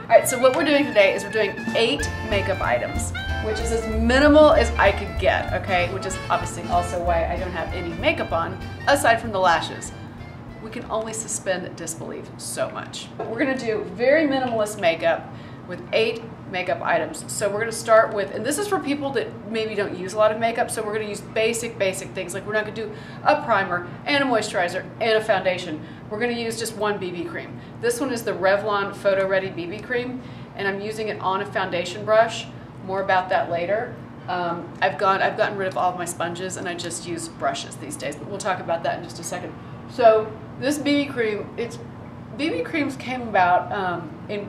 Alright, so what we're doing today is we're doing 8 makeup items, which is as minimal as I could get, okay? Which is obviously also why I don't have any makeup on, aside from the lashes. We can only suspend disbelief so much. We're gonna do very minimalist makeup with 8 makeup items. So we're gonna start with, and this is for people that maybe don't use a lot of makeup, so we're gonna use basic things. Like we're not gonna do a primer and a moisturizer and a foundation. We're gonna use just one BB cream. This one is the Revlon Photo Ready BB cream, and I'm using it on a foundation brush. More about that later. I've gotten rid of all of my sponges and I just use brushes these days, but we'll talk about that in just a second. So this BB cream, BB creams came about it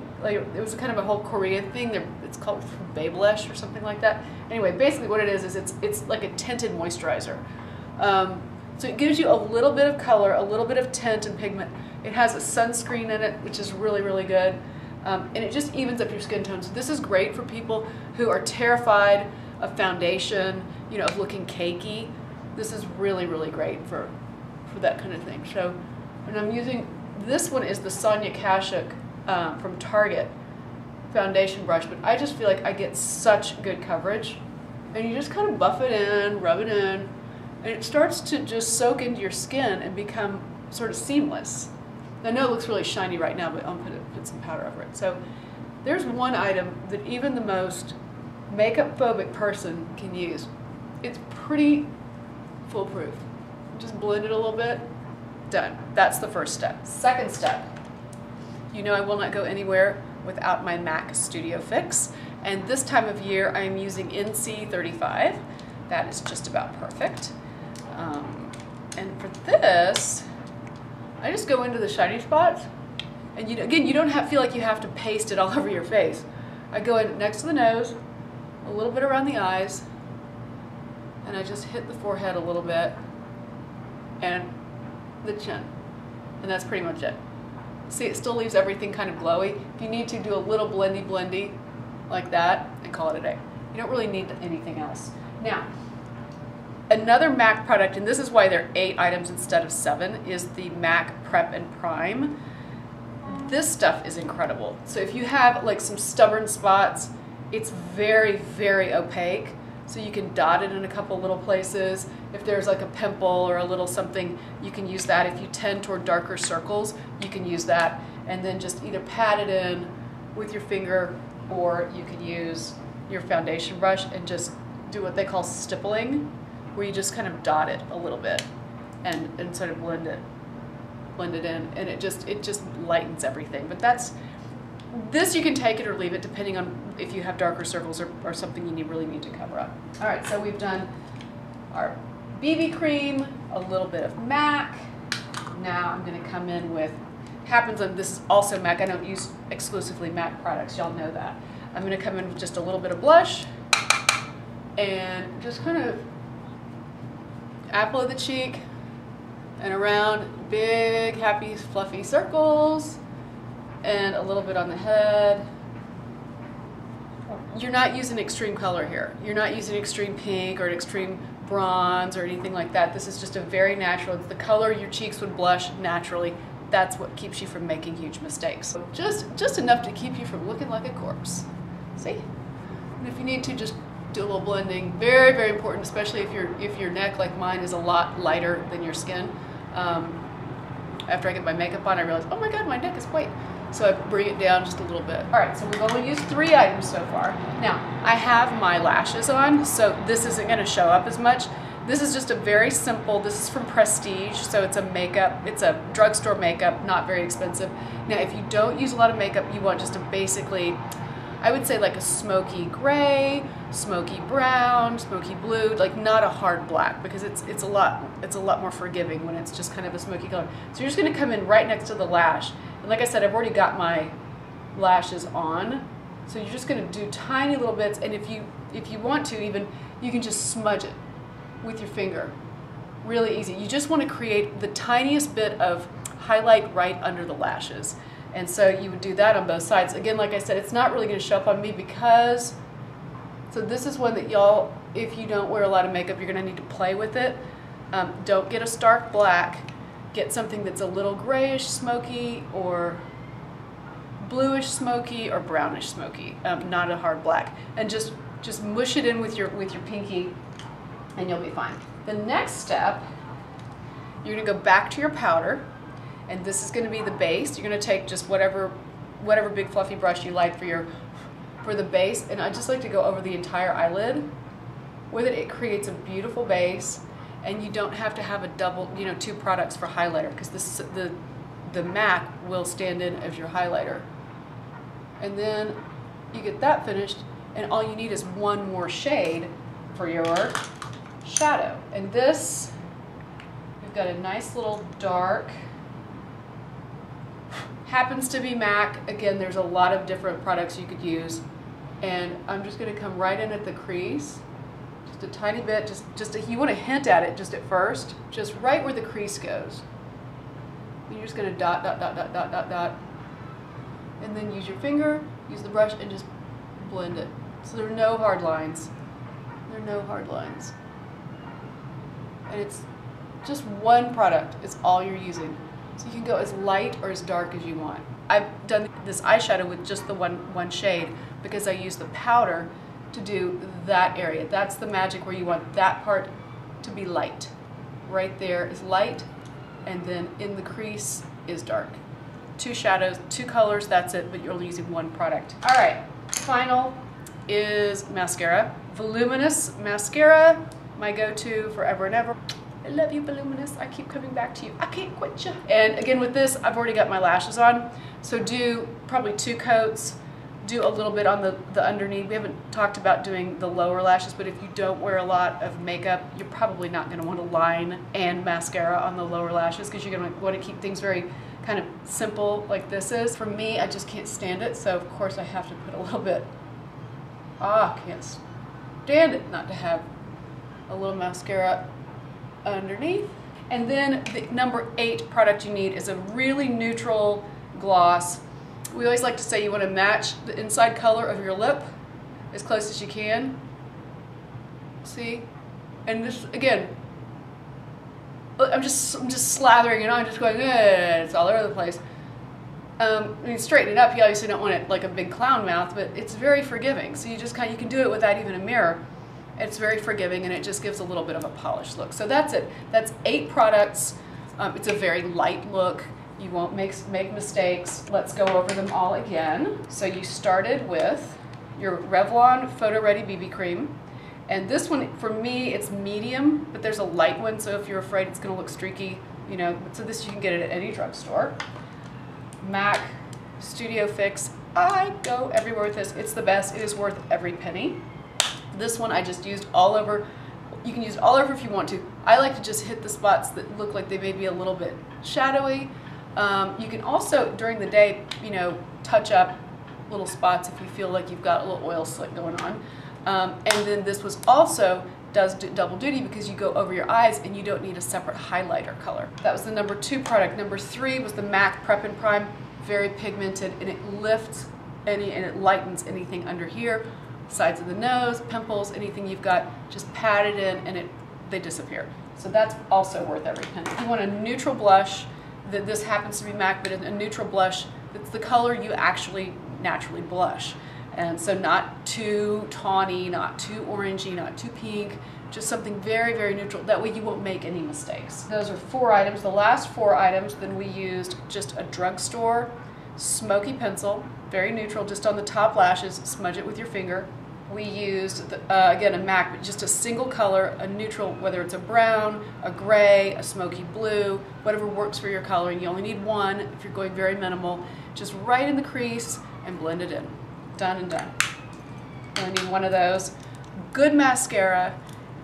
was kind of a whole Korean thing. It's called Babylish or something like that. Anyway, basically what it is it's like a tinted moisturizer. So it gives you a little bit of color, a little bit of tint and pigment. It has a sunscreen in it, which is really, really good. And it just evens up your skin tone. So this is great for people who are terrified of foundation, you know, of looking cakey. This is really, really great for that kind of thing. So, and I'm using, this one is the Sonia Kashuk from Target foundation brush, but I just feel like I get such good coverage. And you just kind of buff it in, rub it in, and it starts to just soak into your skin and become sort of seamless. I know it looks really shiny right now, but I'll put some powder over it. So there's one item that even the most makeup phobic person can use. It's pretty foolproof. Just blend it a little bit, done. That's the first step. Second step, you know I will not go anywhere without my MAC Studio Fix. And this time of year I am using NC35. That is just about perfect. And for this, I just go into the shiny spots, and again, you don't feel like you have to paste it all over your face. I go in next to the nose, a little bit around the eyes, and I just hit the forehead a little bit, and the chin, and that's pretty much it. See, it still leaves everything kind of glowy. If you need to, do a little blendy like that, and call it a day. You don't really need anything else. Now, another MAC product, and this is why there are 8 items instead of 7, is the MAC Prep and Prime. This stuff is incredible. So if you have like some stubborn spots, it's very, very opaque. So you can dot it in a couple little places. If there's like a pimple or a little something, you can use that. If you tend toward darker circles, you can use that. And then just either pat it in with your finger, or you can use your foundation brush and just do what they call stippling, where you just kind of dot it a little bit and sort of blend it in, and it just lightens everything. But this you can take it or leave it depending on if you have darker circles or something you really need to cover up. All right, so we've done our BB cream, a little bit of MAC. Now I'm going to come in with, this is also MAC. I don't use exclusively MAC products, y'all know that. I'm going to come in with just a little bit of blush and just kind of apple of the cheek and around, big, happy, fluffy circles, and a little bit on the head. You're not using extreme color here. You're not using extreme pink or an extreme bronze or anything like that. This is just a very natural, it's the color your cheeks would blush naturally. That's what keeps you from making huge mistakes. So just enough to keep you from looking like a corpse. See? And if you need to, just do a little blending. Very, very important, especially if your neck, like mine, is a lot lighter than your skin. After I get my makeup on, I realize, oh my God, my neck is white. So I bring it down just a little bit. All right, so we've only used 3 items so far. Now, I have my lashes on, so this isn't gonna show up as much. This is just a very simple, this is from Prestige, so it's a drugstore makeup, not very expensive. Now, if you don't use a lot of makeup, you want just a basically, I would say like a smoky gray, smoky brown, smoky blue, like not a hard black, because it's a lot more forgiving when it's just kind of a smoky color. So you're just gonna come in right next to the lash. And like I said, I've already got my lashes on. So you're just gonna do tiny little bits, and if you want to even, you can just smudge it with your finger. Really easy. You just wanna create the tiniest bit of highlight right under the lashes. And so you would do that on both sides. Again, like I said, it's not really gonna show up on me because, so this is one that y'all, if you don't wear a lot of makeup, you're gonna need to play with it. Don't get a stark black. Get something that's a little grayish, smoky, or bluish smoky or brownish smoky, not a hard black. And just mush it in with your pinky and you'll be fine. The next step, you're gonna go back to your powder, and this is gonna be the base. You're gonna take just whatever big fluffy brush you like for the base, and I just like to go over the entire eyelid with it. It creates a beautiful base, and you don't have to have a double, two products for highlighter, because the MAC will stand in as your highlighter. And then you get that finished, and all you need is one more shade for your shadow. And this, we've got a nice little dark, happens to be MAC. Again, there's a lot of different products you could use. And I'm just gonna come right in at the crease, just a tiny bit, you wanna hint at it just at first, just right where the crease goes. You're just gonna dot, dot, dot, dot, dot, dot, dot. And then use your finger, use the brush, and just blend it. So there are no hard lines. There are no hard lines. And it's just one product, it's all you're using. So you can go as light or as dark as you want. I've done this eyeshadow with just the one shade because I use the powder to do that area. That's the magic, where you want that part to be light. Right there is light, and then in the crease is dark. 2 shadows, 2 colors, that's it, but you're only using one product. All right, final is mascara. Voluminous mascara, my go-to forever and ever. I love you, Voluminous. I keep coming back to you. I can't quit you. And again, with this, I've already got my lashes on, so do probably 2 coats. Do a little bit on the underneath. We haven't talked about doing the lower lashes, but if you don't wear a lot of makeup, you're probably not going to want to line and mascara on the lower lashes, because you're going to want to keep things very kind of simple like this is. For me, I just can't stand it, so of course I have to put a little bit. Can't stand it not to have a little mascara underneath. And then the number 8 product you need is a really neutral gloss. We always like to say you want to match the inside color of your lip as close as you can. See? And this, again, I'm just slathering it on, just going, it's all over the place. I mean, straighten it up. You obviously don't want it like a big clown mouth, but it's very forgiving. So you can do it without even a mirror. It's very forgiving, and it just gives a little bit of a polished look. So that's it. That's 8 products. It's a very light look. You won't make mistakes. Let's go over them all again. So you started with your Revlon Photo Ready BB Cream. And this one, for me, it's medium, but there's a light one, so if you're afraid it's gonna look streaky, so this you can get it at any drugstore. MAC Studio Fix. I go everywhere with this. It's the best. It is worth every penny. This one I just used all over. You can use it all over if you want to. I like to just hit the spots that look like they may be a little bit shadowy. You can also, during the day, touch up little spots if you feel like you've got a little oil slick going on. And then this was also does double duty because you go over your eyes and you don't need a separate highlighter color. That was the number 2 product. Number 3 was the MAC Prep and Prime, very pigmented, and it lifts and it lightens anything under here, sides of the nose, pimples, anything you've got, just pat it in and they disappear. So that's also worth every penny. If you want a neutral blush, this happens to be MAC, but a neutral blush, it's the color you actually naturally blush. And so not too tawny, not too orangey, not too pink, just something very, very neutral. That way you won't make any mistakes. Those are 4 items. The last 4 items, then we used just a drugstore smoky pencil, very neutral, just on the top lashes, smudge it with your finger. We used, again, a MAC, but just a single color, a neutral, whether it's a brown, a gray, a smoky blue, whatever works for your coloring. You only need one if you're going very minimal. Just right in the crease and blend it in. Done and done. You only need one of those. Good mascara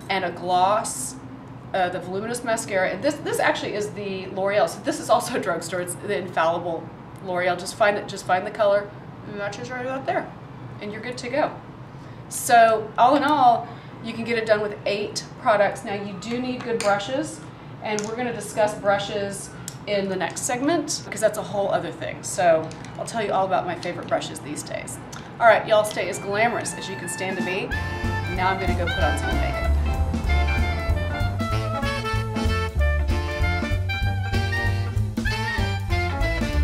and a gloss, the Voluminous mascara. And this actually is the L'Oreal. So this is also a drugstore. It's the Infallible L'Oreal. Just find the color, it matches right out there, and you're good to go. So all in all, you can get it done with 8 products. Now you do need good brushes, and we're going to discuss brushes in the next segment because that's a whole other thing. So I'll tell you all about my favorite brushes these days. All right, y'all stay as glamorous as you can stand to be. Now I'm going to go put on some makeup.